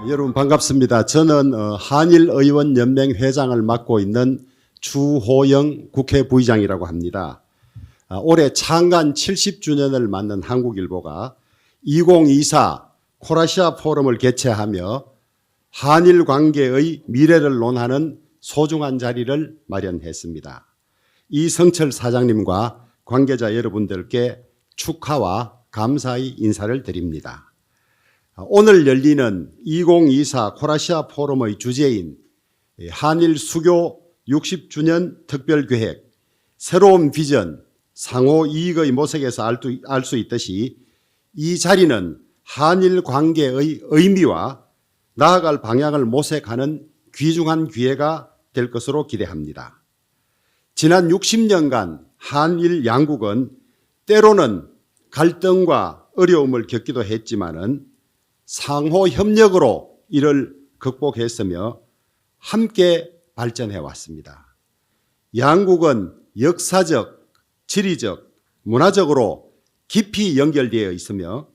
여러분 반갑습니다. 저는 한일의원연맹 회장을 맡고 있는 주호영 국회 부의장이라고 합니다. 올해 창간 70주년을 맞는 한국일보가 2024 코라시아 포럼을 개최하며 한일 관계의 미래를 논하는 소중한 자리를 마련했습니다. 이성철 사장님과 관계자 여러분들께 축하와 감사의 인사를 드립니다. 오늘 열리는 2024 코라시아 포럼의 주제인 한일 수교 60주년 특별계획, 새로운 비전, 상호 이익의 모색에서 알 수 있듯이 이 자리는 한일 관계의 의미와 나아갈 방향을 모색하는 귀중한 기회가 될 것으로 기대합니다. 지난 60년간 한일 양국은 때로는 갈등과 어려움을 겪기도 했지만은 상호 협력으로 이를 극복했으며 함께 발전해 왔습니다. 양국은 역사적, 지리적, 문화적으로 깊이 연결되어 있으며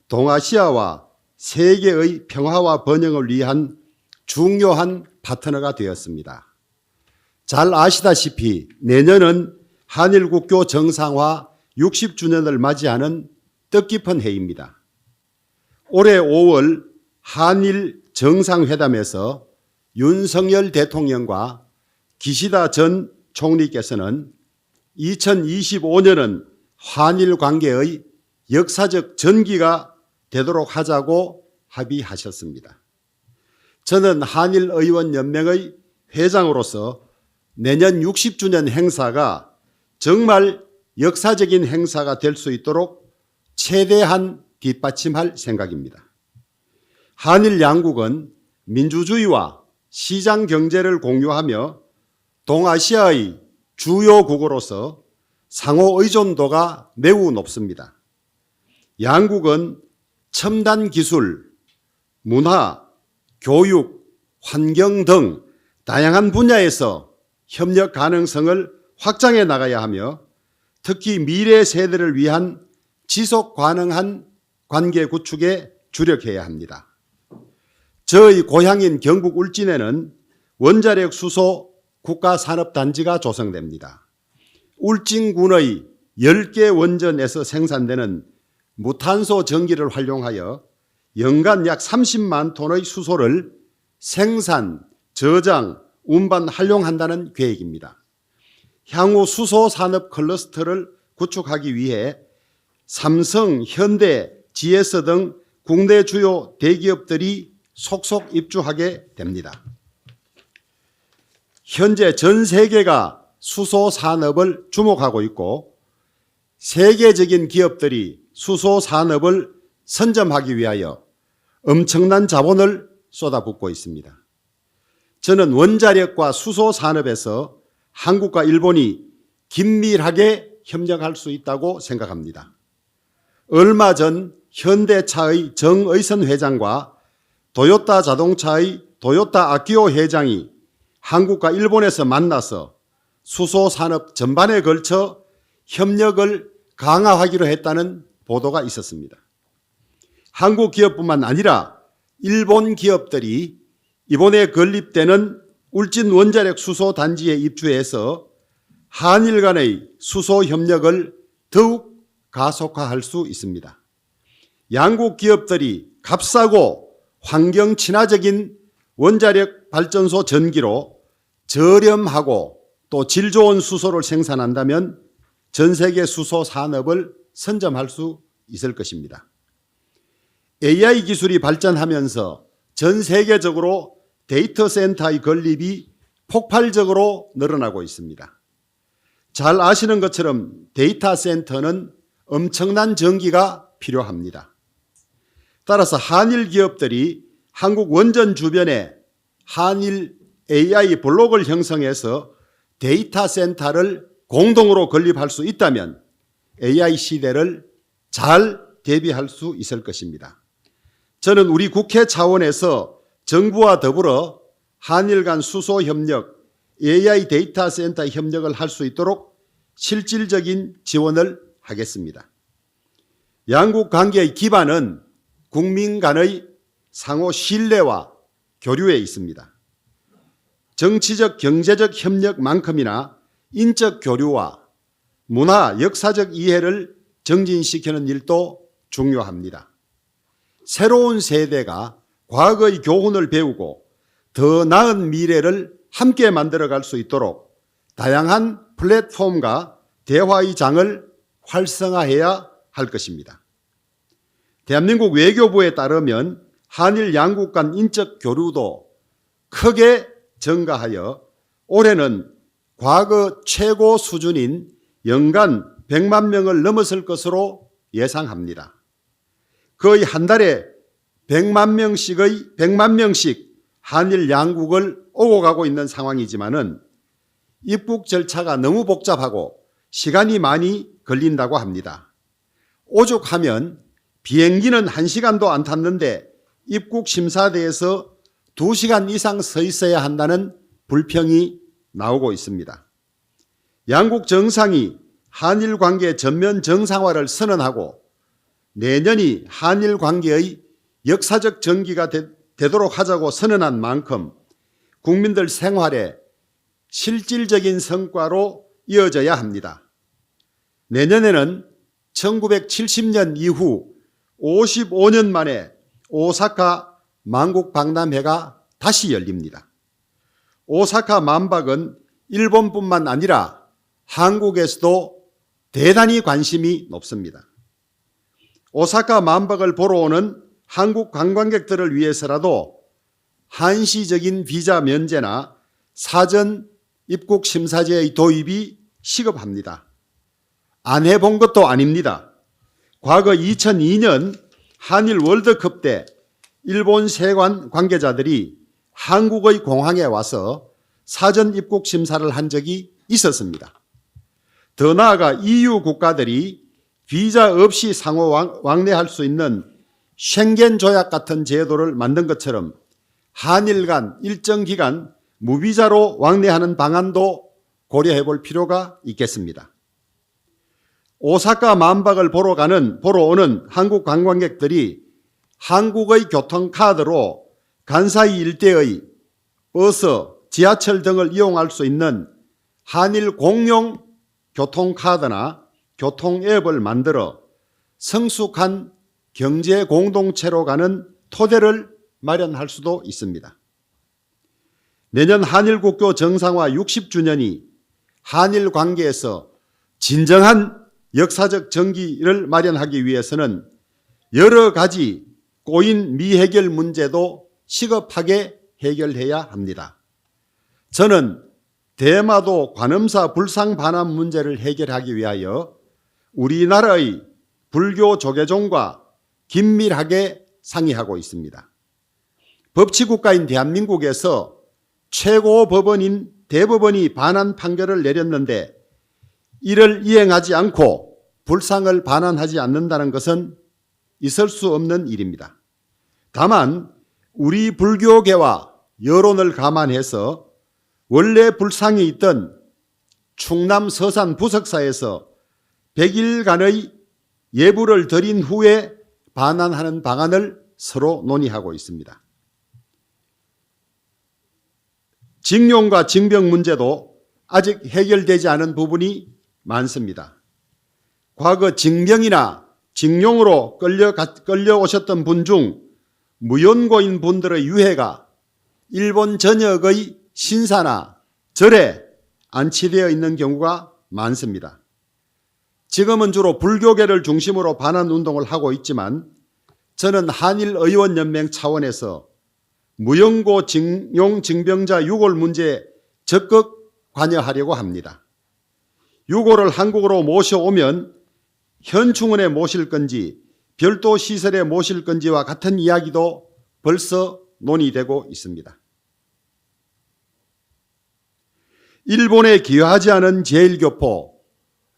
동아시아와 세계의 평화와 번영을 위한 중요한 파트너가 되었습니다. 잘 아시다시피 내년은 한일 국교 정상화 60주년을 맞이하는 뜻깊은 해입니다. 올해 5월 한일 정상회담에서 윤석열 대통령과 기시다 전 총리께서는 2025년은 한일 관계의 역사적 전기가 되도록 하자고 합의하셨습니다. 저는 한일의원연맹의 회장으로서 내년 60주년 행사가 정말 역사적인 행사가 될 수 있도록 최대한 뒷받침할 생각입니다. 한일 양국은 민주주의와 시장 경제를 공유하며 동아시아의 주요 국으로서 상호 의존도가 매우 높습니다. 양국은 첨단 기술, 문화, 교육, 환경 등 다양한 분야에서 협력 가능성을 확장해 나가야 하며 특히 미래 세대를 위한 지속 가능한 관계 구축에 주력해야 합니다. 저의 고향인 경북 울진에는 원자력 수소 국가산업단지가 조성됩니다. 울진군의 10개 원전에서 생산되는 무탄소 전기를 활용하여 연간 약 30만 톤의 수소를 생산, 저장, 운반, 활용한다는 계획입니다. 향후 수소 산업 클러스터를 구축하기 위해 삼성, 현대, GS 등 국내 주요 대기업들이 속속 입주하게 됩니다. 현재 전 세계가 수소 산업을 주목하고 있고 세계적인 기업들이 수소 산업을 선점하기 위하여 엄청난 자본을 쏟아붓고 있습니다. 저는 원자력과 수소 산업에서 한국과 일본이 긴밀하게 협력할 수 있다고 생각합니다. 얼마 전 현대차의 정의선 회장과 도요타 자동차의 도요타 아키오 회장이 한국과 일본에서 만나서 수소 산업 전반에 걸쳐 협력을 강화하기로 했다는 보도가 있었습니다. 한국 기업뿐만 아니라 일본 기업들이 이번에 건립되는 울진 원자력 수소 단지에 입주해서 한일 간의 수소 협력을 더욱 가속화할 수 있습니다. 양국 기업들이 값싸고 환경 친화적인 원자력 발전소 전기로 저렴하고 또 질 좋은 수소를 생산한다면 전 세계 수소 산업을 선점할 수 있을 것입니다. AI 기술이 발전하면서 전 세계적으로 데이터 센터의 건립이 폭발적으로 늘어나고 있습니다. 잘 아시는 것처럼 데이터 센터는 엄청난 전기가 필요합니다. 따라서 한일 기업들이 한국 원전 주변에 한일 AI 블록을 형성해서 데이터 센터를 공동으로 건립할 수 있다면 AI 시대를 잘 대비할 수 있을 것입니다. 저는 우리 국회 차원에서 정부와 더불어 한일 간 수소 협력, AI 데이터 센터 협력을 할 수 있도록 실질적인 지원을 하겠습니다. 양국 관계의 기반은 국민 간의 상호 신뢰와 교류에 있습니다. 정치적, 경제적 협력만큼이나 인적 교류와 문화, 역사적 이해를 정진시키는 일도 중요합니다. 새로운 세대가 과거의 교훈을 배우고 더 나은 미래를 함께 만들어갈 수 있도록 다양한 플랫폼과 대화의 장을 활성화해야 할 것입니다. 대한민국 외교부에 따르면 한일 양국 간 인적 교류도 크게 증가하여 올해는 과거 최고 수준인 연간 100만 명을 넘어설 것으로 예상합니다. 거의 한 달에 100만 명씩 한일 양국을 오고 가고 있는 상황이지만은 입국 절차가 너무 복잡하고 시간이 많이 걸린다고 합니다. 오죽하면 비행기는 1시간도 안 탔는데 입국 심사대에서 2시간 이상 서 있어야 한다는 불평이 나오고 있습니다. 양국 정상이 한일 관계 전면 정상화를 선언하고 내년이 한일 관계의 역사적 전기가 되도록 하자고 선언한 만큼 국민들 생활에 실질적인 성과로 이어져야 합니다. 내년에는 1970년 이후 55년 만에 오사카 만국 박람회가 다시 열립니다. 오사카 만박은 일본뿐만 아니라 한국에서도 대단히 관심이 높습니다. 오사카 만박을 보러 오는 한국 관광객들을 위해서라도 한시적인 비자 면제나 사전 입국 심사제의 도입이 시급합니다. 안 해본 것도 아닙니다. 과거 2002년 한일 월드컵 때 일본 세관 관계자들이 한국의 공항에 와서 사전 입국 심사를 한 적이 있었습니다. 더 나아가 EU 국가들이 비자 없이 상호 왕래할 수 있는 쉥겐 조약 같은 제도를 만든 것처럼 한일 간 일정 기간 무비자로 왕래하는 방안도 고려해 볼 필요가 있겠습니다. 오사카 만박을 보러 오는 한국 관광객들이 한국의 교통카드로 간사이 일대의 버스, 지하철 등을 이용할 수 있는 한일 공용 교통카드나 교통앱을 만들어 성숙한 경제 공동체로 가는 토대를 마련할 수도 있습니다. 내년 한일 국교 정상화 60주년이 한일 관계에서 진정한 역사적 전기를 마련하기 위해서는 여러 가지 꼬인 미해결 문제도 시급하게 해결해야 합니다. 저는 대마도 관음사 불상 반환 문제를 해결하기 위하여 우리나라의 불교 조계종과 긴밀하게 상의하고 있습니다. 법치국가인 대한민국에서 최고 법원인 대법원이 반환 판결을 내렸는데 이를 이행하지 않고 불상을 반환하지 않는다는 것은 있을 수 없는 일입니다. 다만 우리 불교계와 여론을 감안해서 원래 불상이 있던 충남 서산 부석사에서 100일간의 예불을 드린 후에 반환하는 방안을 서로 논의하고 있습니다. 징용과 징병 문제도 아직 해결되지 않은 부분이 많습니다. 과거 징병이나 징용으로 끌려오셨던 분 중 무연고인 분들의 유해가 일본 전역의 신사나 절에 안치되어 있는 경우가 많습니다. 지금은 주로 불교계를 중심으로 반환 운동을 하고 있지만 저는 한일의원연맹 차원에서 무연고 징용 징병자 유골 문제에 적극 관여하려고 합니다. 유골을 한국으로 모셔오면 현충원에 모실 건지 별도 시설에 모실 건지와 같은 이야기도 벌써 논의되고 있습니다. 일본에 기여하지 않은 제1교포,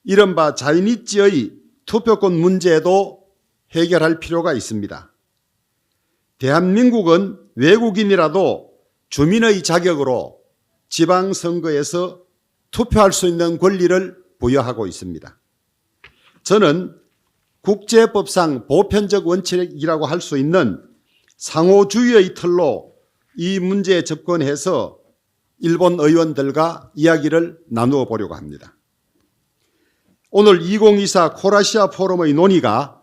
이른바 자이니치의 투표권 문제도 해결할 필요가 있습니다. 대한민국은 외국인이라도 주민의 자격으로 지방선거에서 투표할 수 있는 권리를 부여하고 있습니다. 저는 국제법상 보편적 원칙이라고 할 수 있는 상호주의의 틀로 이 문제에 접근해서 일본 의원들과 이야기를 나누어 보려고 합니다. 오늘 2024 코라시아 포럼의 논의가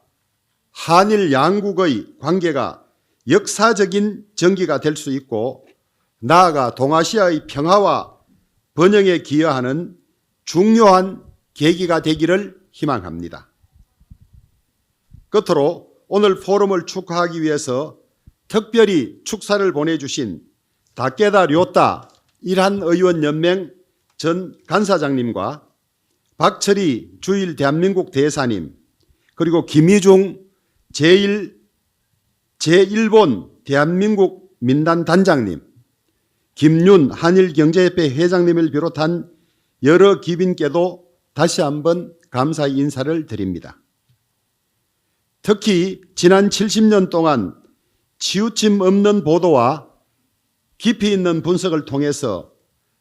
한일 양국의 관계가 역사적인 전기가 될 수 있고 나아가 동아시아의 평화와 번영에 기여하는 중요한 계기가 되기를 희망합니다. 끝으로 오늘 포럼을 축하하기 위해서 특별히 축사를 보내주신 다케다 료타 일한의원연맹 전 간사장님과 박철희 주일 대한민국 대사님, 그리고 김희중 제1본 대한민국 민단단장님, 김윤 한일경제협회 회장님을 비롯한 여러 귀빈께도 다시 한번 감사의 인사를 드립니다. 특히 지난 70년 동안 치우침 없는 보도와 깊이 있는 분석을 통해서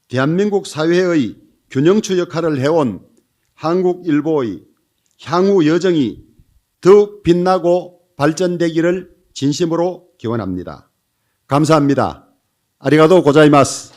대한민국 사회의 균형추 역할을 해온 한국일보의 향후 여정이 더욱 빛나고 발전되기를 진심으로 기원합니다. 감사합니다. 아리가또 고자이마스.